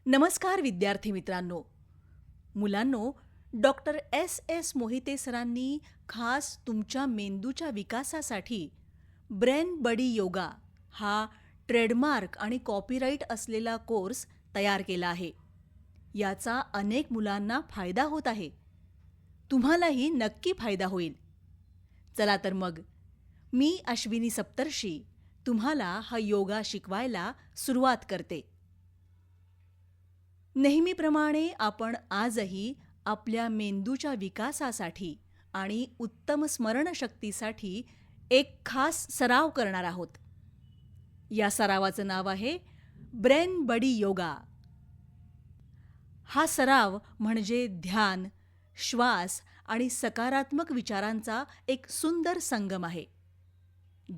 नमस्कार विद्यार्थी मित्रांनो. मुलांनो, डॉक्टर एस मोहिते सरांनी खास तुमच्या मेंदूच्या विकासासाठी ब्रेन बडी योगा हा ट्रेडमार्क आणि कॉपीराईट असलेला कोर्स तयार केला आहे. याचा अनेक मुलांना फायदा होत आहे. तुम्हालाही नक्की फायदा होईल. चला तर मग मी अश्विनी सप्तर्षी तुम्हाला हा योगा शिकवायला सुरुवात करते. नेहमीप्रमाणे आपण आजही आपल्या मेंदूच्या विकासासाठी आणि उत्तम स्मरणशक्तीसाठी एक खास सराव करणार आहोत. या सरावाचं नाव आहे ब्रेन बडी योगा. हा सराव म्हणजे ध्यान, श्वास आणि सकारात्मक विचारांचा एक सुंदर संगम आहे,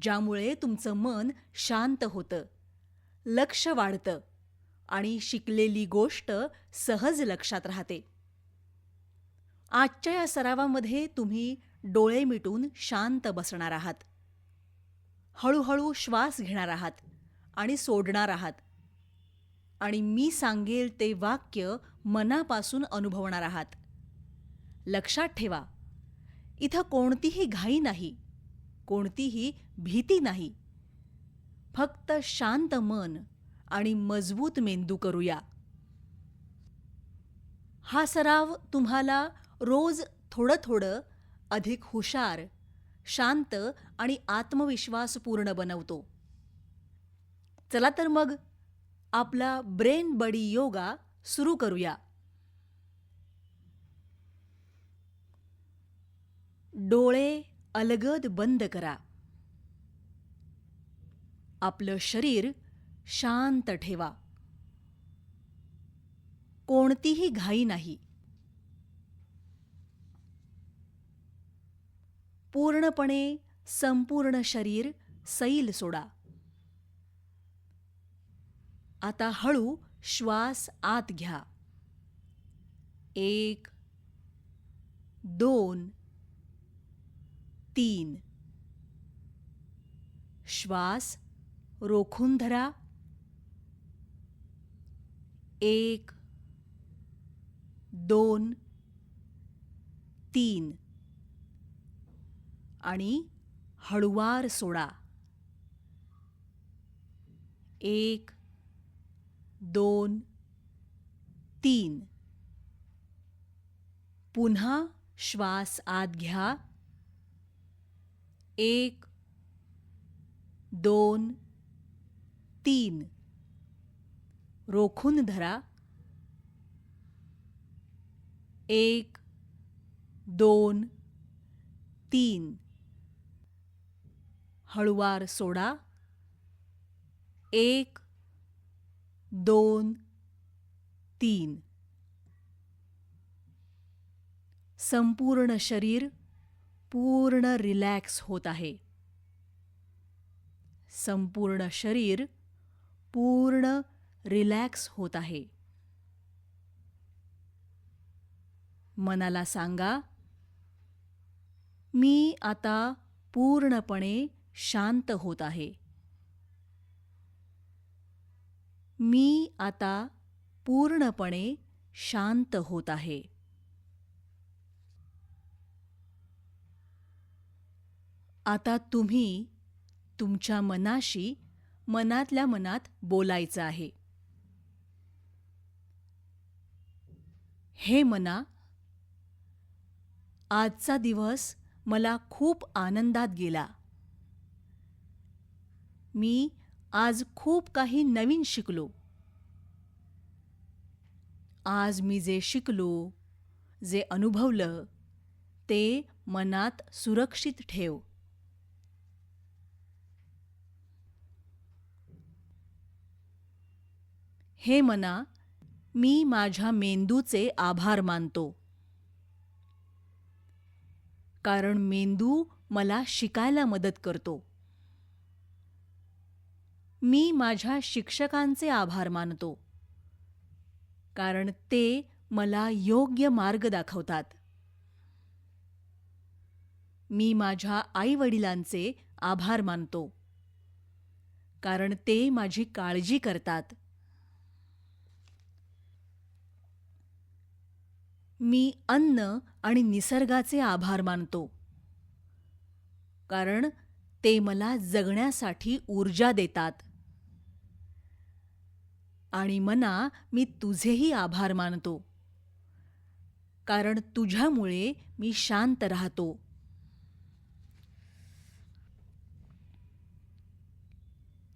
ज्यामुळे तुमचं मन शांत होतं, लक्ष वाढतं आणि शिकलेली गोष्ट सहज लक्षात राहते. आजच्या या सरावामध्ये तुम्ही डोळे मिटून शांत बसणार आहात. हळूहळू श्वास घेणार आहात आणि सोडणार आहात. आणि मी सांगेल ते वाक्य मनापासून अनुभवणार आहात. लक्षात ठेवा, इथं कोणतीही घाई नाही, कोणतीही भीती नाही. फक्त शांत मन आणि मजबूत मेंदू करूया. हा सराव तुम्हाला रोज थोडं थोडं अधिक हुशार, शांत आणि आत्मविश्वासपूर्ण बनवतो. चला तर मग आपला ब्रेन बडी योगा सुरू करूया. डोळे अलगद बंद करा. आपलं शरीर शांत ठेवा. कोणतीही घाई नाही. पूर्णपणे संपूर्ण शरीर सैल सोडा. आता हळू श्वास आत घ्या. 1, 2, 3. श्वास रोखून धरा. 1, 2, 3 आणि हळुवार सोडा. 1, 2, 3. पुन्हा श्वास आत घ्या. 1, 2, 3. रोखून धरा. 1, 2, 3. हळुवार सोडा. 1, 2, 3. संपूर्ण शरीर पूर्ण रिलॅक्स होत आहे. संपूर्ण शरीर पूर्ण रिलॅक्स होत आहे. मनाला सांगा, मी आता पूर्णपणे शांत होत आहे. मी आता पूर्णपणे शांत होत आहे. आता तुम्ही तुमच्या मनाशी मनातल्या मनात बोलायचं आहे. हे मना, आजचा दिवस मला खूप आनंदात गेला. मी आज खूप काही नवीन शिकलो. आज मी जे शिकलो, जे अनुभवलं, ते मनात सुरक्षित ठेव. हे मना, मी माझ्या मेंदूचे आभार मानतो. कारण मेंदू मला शिकायला मदत करतो. मी माझ्या शिक्षकांचे आभार मानतो. कारण ते मला योग्य मार्ग दाखवतात. मी माझ्या आईवडिलांचे आभार मानतो. कारण ते माझी काळजी करतात. मी अन्न आणि निसर्गाचे आभार मानतो, कारण ते मला जगण्यासाठी ऊर्जा देतात. आणि मना, मी तुझेही आभार मानतो, कारण तुझ्यामुळे मी शांत राहतो.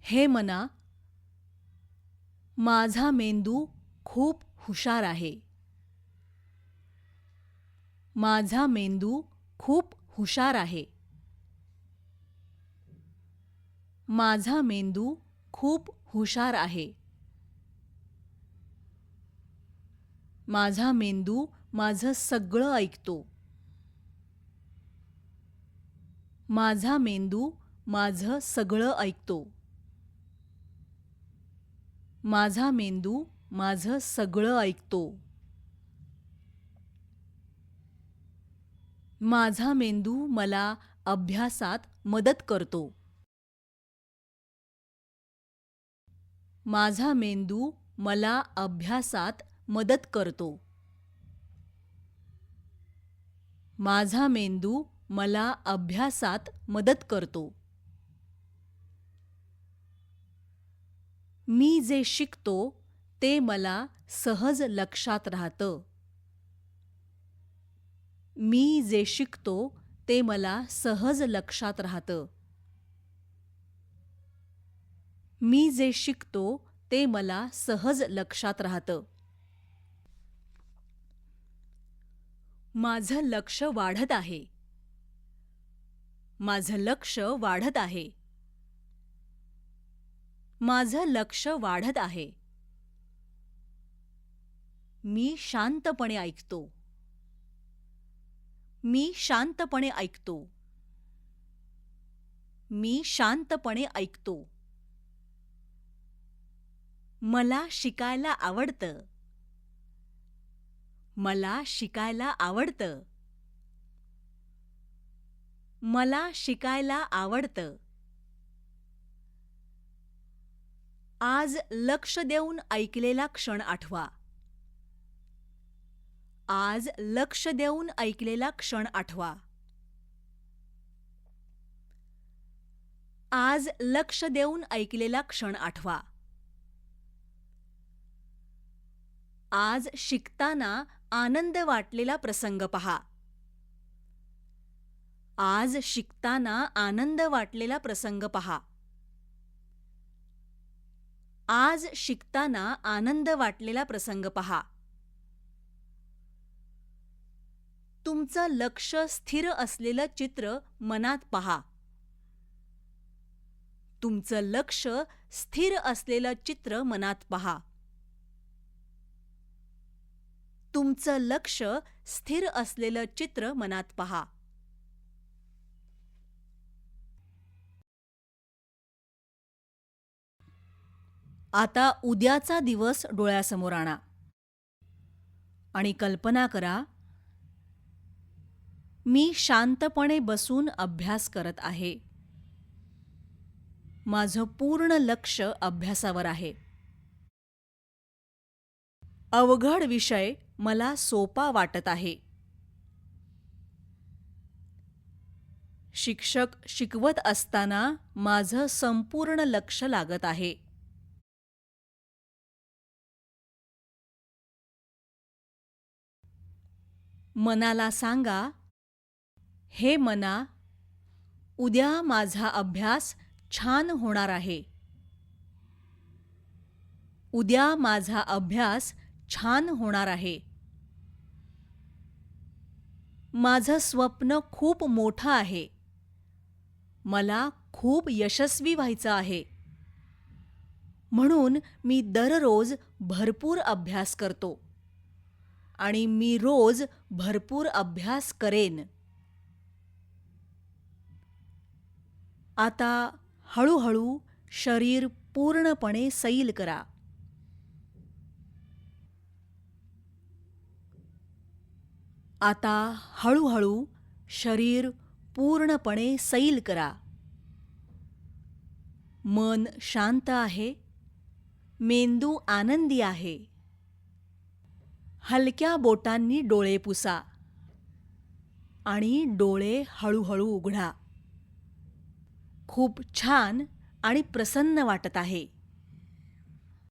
हे मना, माझा मेंदू खूप हुशार आहे. माझा मेंदू खूप हुशार आहे. माझा मेंदू खूप हुशार आहे. माझा मेंदू माझं सगळं ऐकतो. माझा मेंदू माझं सगळं ऐकतो. माझा मेंदू माझं सगळं ऐकतो. माझा मेंदू मला अभ्यासात मदत करतो. माझा मेंदू मला अभ्यासात मदत करतो. माझा मेंदू मला अभ्यासात मदत करतो. मी जे शिकतो ते मला सहज लक्षात राहतं. मी जे शिकतो ते मला सहज लक्षात राहतं. मी जे शिकतो ते मला सहज लक्षात राहतं. माझं लक्ष वाढत आहे. माझं लक्ष वाढत आहे. माझं लक्ष वाढत आहे. मी शांतपणे ऐकतो. मी शांतपणे ऐकतो. मी शांतपणे ऐकतो. मला शिकायला आवडतं. मला शिकायला आवडतं. मला शिकायला आवडतं. आज लक्ष देऊन ऐकलेला क्षण आठवा. आज लक्ष देऊन ऐकलेला क्षण आठवा. आज लक्ष देऊन ऐकलेला क्षण आठवा. आज शिकताना आनंद वाटलेला प्रसंग पहा. आज शिकताना आनंद वाटलेला प्रसंग पहा. आज शिकताना आनंद वाटलेला प्रसंग पहा. तुमचं लक्ष स्थिर असलेलं चित्र मनात पहा. तुमचं लक्ष स्थिर असलेलं चित्र मनात पहा. तुमचं लक्ष स्थिर असलेलं चित्र मनात पहा. आता उद्याचा दिवस डोळ्यासमोर आणा आणि कल्पना करा, मी शांतपणे बसून अभ्यास करत आहे. माझं पूर्ण लक्ष अभ्यासावर आहे. अवघड विषय मला सोपा वाटत आहे. शिक्षक शिकवत असताना माझं संपूर्ण लक्ष लागत आहे. मनाला सांगा, हे मना, उद्या माझा अभ्यास छान होणार आहे. उद्या माझा अभ्यास छान होणार आहे. माझं स्वप्न खूप मोठं आहे. मला खूप यशस्वी व्हायचं आहे. म्हणून मी दररोज भरपूर अभ्यास करतो आणि मी रोज भरपूर अभ्यास करेन. आता हळूहळू शरीर पूर्णपणे सैल करा. आता हळूहळू शरीर पूर्णपणे सैल करा. मन शांत आहे. मेंदू आनंदी आहे. हलक्या बोटांनी डोळे पुसा आणि डोळे हळूहळू उघडा. खूप छान आणि प्रसन्न वाटत आहे.